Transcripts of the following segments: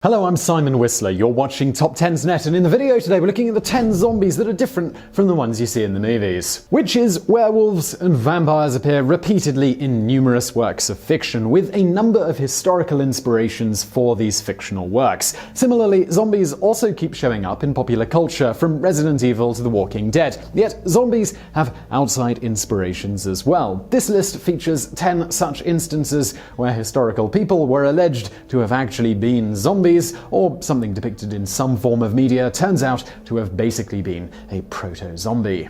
Hello, I'm Simon Whistler. You're watching TopTenzNet, and in the video today we're looking at the 10 zombies that are different from the ones you see in the movies. Witches, werewolves, and vampires appear repeatedly in numerous works of fiction, with a number of historical inspirations for these fictional works. Similarly, zombies also keep showing up in popular culture, from Resident Evil to The Walking Dead. Yet, zombies have outside inspirations as well. This list features 10 such instances where historical people were alleged to have actually been zombies, or something depicted in some form of media turns out to have basically been a proto-zombie.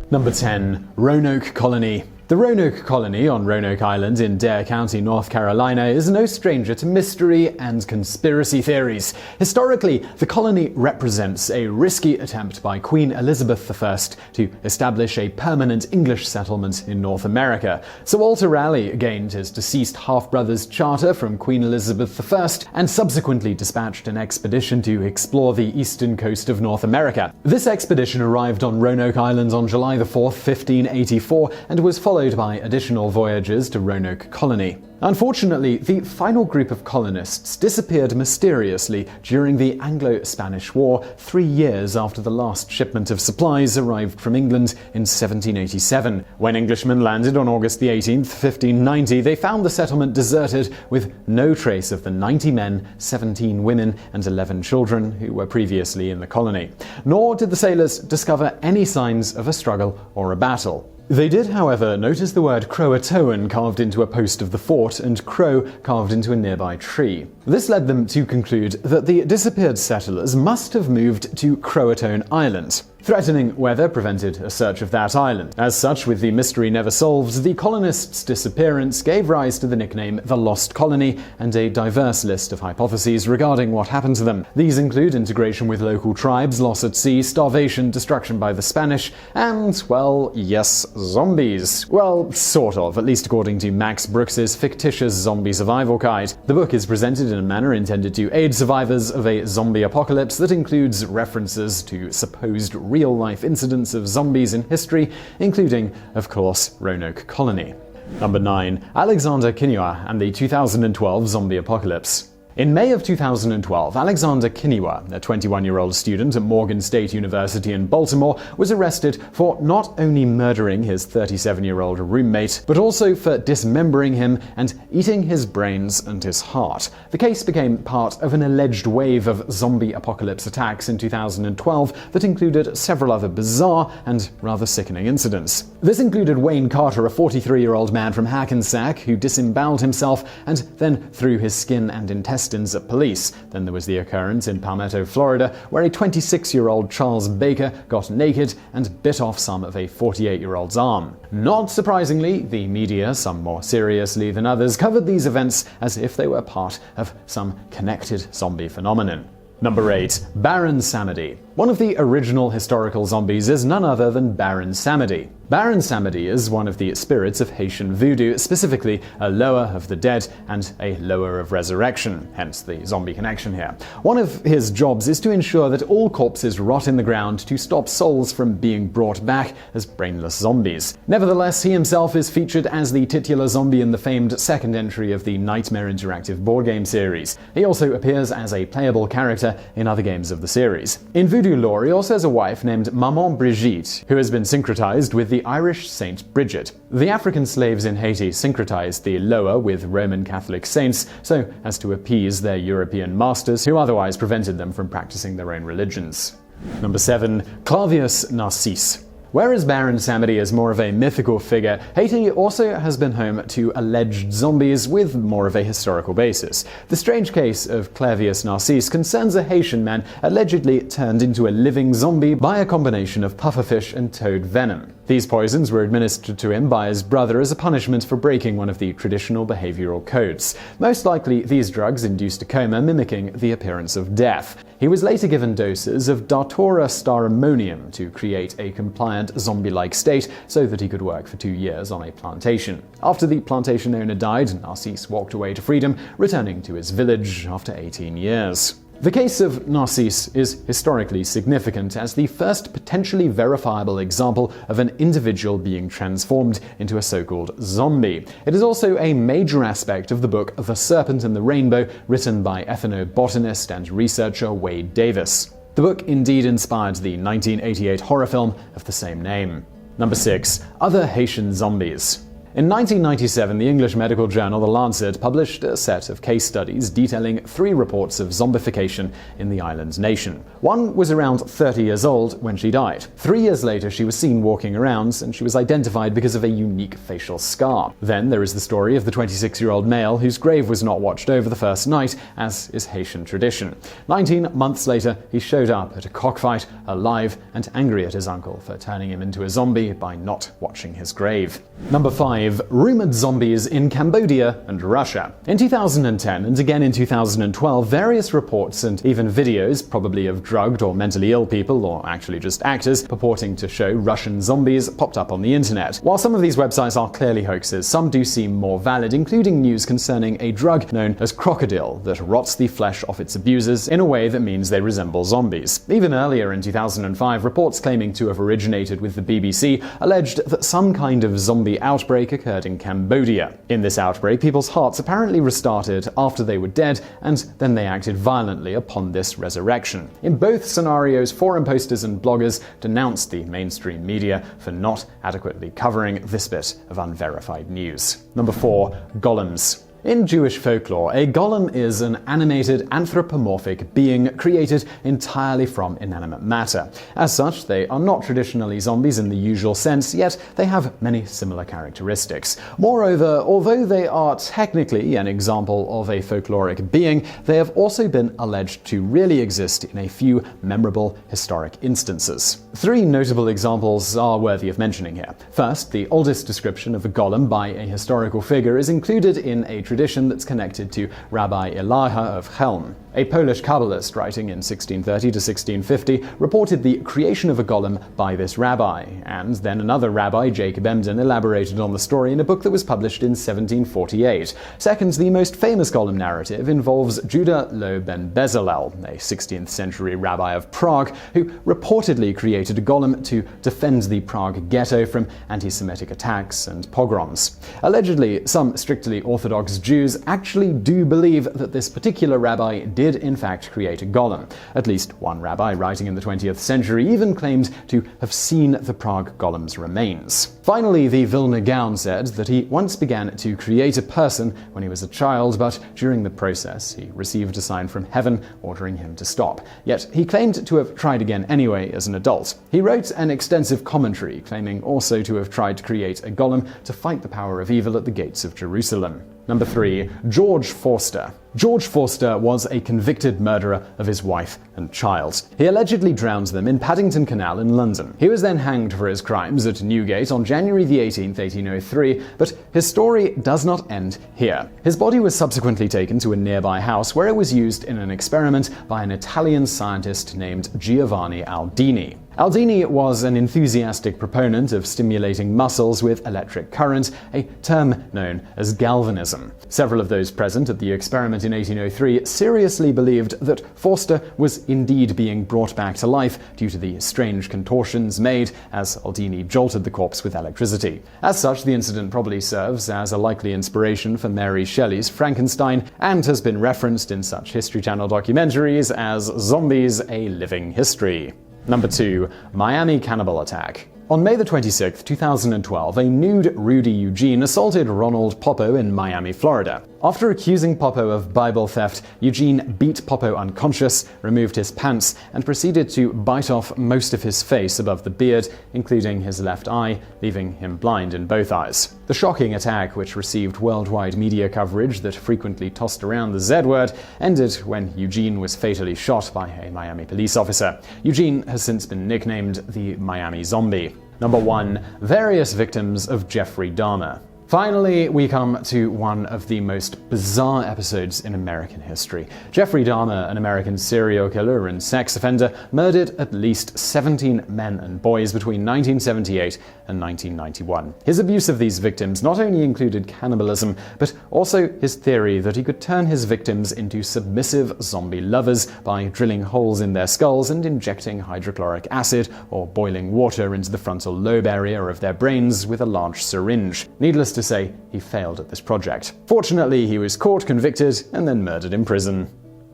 Number 10. Roanoke Colony. The Roanoke Colony on Roanoke Island in Dare County, North Carolina is no stranger to mystery and conspiracy theories. Historically, the colony represents a risky attempt by Queen Elizabeth I to establish a permanent English settlement in North America. Sir Walter Raleigh gained his deceased half-brother's charter from Queen Elizabeth I and subsequently dispatched an expedition to explore the eastern coast of North America. This expedition arrived on Roanoke Island on July 4, 1584, and was followed by additional voyages to Roanoke Colony. Unfortunately, the final group of colonists disappeared mysteriously during the Anglo-Spanish War, 3 years after the last shipment of supplies arrived from England in 1787. When Englishmen landed on August 18, 1590, they found the settlement deserted, with no trace of the 90 men, 17 women, and 11 children who were previously in the colony. Nor did the sailors discover any signs of a struggle or a battle. They did, however, notice the word Croatoan carved into a post of the fort and crow carved into a nearby tree. This led them to conclude that the disappeared settlers must have moved to Croatoan Island. Threatening weather prevented a search of that island. As such, with the mystery never solved, the colonists' disappearance gave rise to the nickname the Lost Colony and a diverse list of hypotheses regarding what happened to them. These include integration with local tribes, loss at sea, starvation, destruction by the Spanish, and, well, yes, zombies. Well, sort of, at least according to Max Brooks's fictitious zombie survival guide. The book is presented in a manner intended to aid survivors of a zombie apocalypse that includes references to supposed real-life incidents of zombies in history, including, of course, Roanoke Colony. Number 9. Alexander Kinyua and the 2012 zombie apocalypse. In May of 2012, Alexander Kinyua, a 21-year-old student at Morgan State University in Baltimore, was arrested for not only murdering his 37-year-old roommate, but also for dismembering him and eating his brains and his heart. The case became part of an alleged wave of zombie apocalypse attacks in 2012 that included several other bizarre and rather sickening incidents. This included Wayne Carter, a 43-year-old man from Hackensack, who disemboweled himself and then threw his skin and intestines at police. Then there was the occurrence in Palmetto, Florida, where a 26-year-old Charles Baker got naked and bit off some of a 48-year-old's arm. Not surprisingly, the media, some more seriously than others, covered these events as if they were part of some connected zombie phenomenon. Number 8. Baron Samedi. One of the original historical zombies is none other than Baron Samedi. Baron Samedi is one of the spirits of Haitian voodoo, specifically a lower of the dead and a lower of resurrection, hence the zombie connection here. One of his jobs is to ensure that all corpses rot in the ground to stop souls from being brought back as brainless zombies. Nevertheless, he himself is featured as the titular zombie in the famed second entry of the Nightmare Interactive board game series. He also appears as a playable character in other games of the series. In voodoo lore, he also has a wife named Maman Brigitte, who has been syncretized with the Irish Saint Bridget. The African slaves in Haiti syncretized the lower with Roman Catholic saints so as to appease their European masters, who otherwise prevented them from practicing their own religions. Number 7. Clavius Narcisse. Whereas Baron Samedi is more of a mythical figure, Haiti also has been home to alleged zombies with more of a historical basis. The strange case of Clavius Narcisse concerns a Haitian man allegedly turned into a living zombie by a combination of pufferfish and toad venom. These poisons were administered to him by his brother as a punishment for breaking one of the traditional behavioral codes. Most likely, these drugs induced a coma mimicking the appearance of death. He was later given doses of Datura staramonium to create a compliant zombie-like state so that he could work for 2 years on a plantation. After the plantation owner died, Narcisse walked away to freedom, returning to his village after 18 years. The case of Narcisse is historically significant as the first potentially verifiable example of an individual being transformed into a so-called zombie. It is also a major aspect of the book The Serpent and the Rainbow, written by ethnobotanist and researcher Wade Davis. The book indeed inspired the 1988 horror film of the same name. Number 6. Other Haitian zombies. In 1997, the English medical journal The Lancet published a set of case studies detailing 3 reports of zombification in the island nation. One was around 30 years old when she died. 3 years later, she was seen walking around, and she was identified because of a unique facial scar. Then there is the story of the 26-year-old male whose grave was not watched over the first night, as is Haitian tradition. 19 months later, he showed up at a cockfight, alive and angry at his uncle for turning him into a zombie by not watching his grave. Number 5. Rumored zombies in Cambodia and Russia. In 2010 and again in 2012, various reports and even videos, probably of drugged or mentally ill people, or actually just actors, purporting to show Russian zombies popped up on the internet. While some of these websites are clearly hoaxes, some do seem more valid, including news concerning a drug known as crocodile that rots the flesh off its abusers in a way that means they resemble zombies. Even earlier in 2005, reports claiming to have originated with the BBC alleged that some kind of zombie outbreak occurred in Cambodia. In this outbreak, people's hearts apparently restarted after they were dead, and then they acted violently upon this resurrection. In both scenarios, forum posters and bloggers denounced the mainstream media for not adequately covering this bit of unverified news. Number 4. Golems. In Jewish folklore, a golem is an animated anthropomorphic being created entirely from inanimate matter. As such, they are not traditionally zombies in the usual sense, yet they have many similar characteristics. Moreover, although they are technically an example of a folkloric being, they have also been alleged to really exist in a few memorable historic instances. 3 notable examples are worthy of mentioning here. First, the oldest description of a golem by a historical figure is included in a tradition that's connected to Rabbi Elijah of Chelm. A Polish Kabbalist writing in 1630 to 1650 reported the creation of a golem by this rabbi, and then another rabbi, Jacob Emden, elaborated on the story in a book that was published in 1748. Second, the most famous golem narrative involves Judah Lo ben Bezalel, a 16th century rabbi of Prague, who reportedly created a golem to defend the Prague ghetto from anti-Semitic attacks and pogroms. Allegedly, some strictly Orthodox Jews actually do believe that this particular rabbi did in fact create a golem. At least one rabbi writing in the 20th century even claimed to have seen the Prague golem's remains. Finally, the Vilna Gaon said that he once began to create a person when he was a child, but during the process he received a sign from heaven ordering him to stop. Yet he claimed to have tried again anyway as an adult. He wrote an extensive commentary claiming also to have tried to create a golem to fight the power of evil at the gates of Jerusalem. Number 3. George Forster. George Forster was a convicted murderer of his wife and child. He allegedly drowned them in Paddington Canal in London. He was then hanged for his crimes at Newgate on January 18, 1803, but his story does not end here. His body was subsequently taken to a nearby house where it was used in an experiment by an Italian scientist named Giovanni Aldini. Aldini was an enthusiastic proponent of stimulating muscles with electric current, a term known as galvanism. Several of those present at the experiment in 1803 seriously believed that Forster was indeed being brought back to life due to the strange contortions made as Aldini jolted the corpse with electricity. As such, the incident probably serves as a likely inspiration for Mary Shelley's Frankenstein and has been referenced in such History Channel documentaries as Zombies: A Living History. Number 2. Miami Cannibal Attack. On May 26, 2012, a nude Rudy Eugene assaulted Ronald Poppo in Miami, Florida. After accusing Poppo of Bible theft, Eugene beat Poppo unconscious, removed his pants, and proceeded to bite off most of his face above the beard, including his left eye, leaving him blind in both eyes. The shocking attack, which received worldwide media coverage that frequently tossed around the Z word, ended when Eugene was fatally shot by a Miami police officer. Eugene has since been nicknamed the Miami Zombie. Number 1. Various victims of Jeffrey Dahmer. Finally, we come to one of the most bizarre episodes in American history. Jeffrey Dahmer, an American serial killer and sex offender, murdered at least 17 men and boys between 1978 and 1991. His abuse of these victims not only included cannibalism, but also his theory that he could turn his victims into submissive zombie lovers by drilling holes in their skulls and injecting hydrochloric acid or boiling water into the frontal lobe area of their brains with a large syringe. Needless to say, he failed at this project. Fortunately, he was caught, convicted, and then murdered in prison.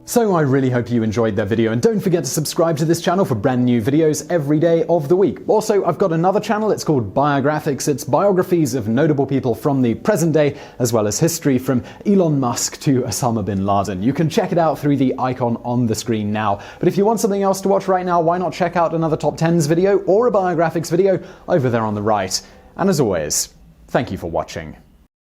So I really hope you enjoyed that video, and don't forget to subscribe to this channel for brand new videos every day of the week. Also, I've got another channel, it's called Biographics. It's biographies of notable people from the present day, as well as history from Elon Musk to Osama bin Laden. You can check it out through the icon on the screen now. But if you want something else to watch right now, why not check out another TopTenz video or a Biographics video over there on the right. And as always, thank you for watching.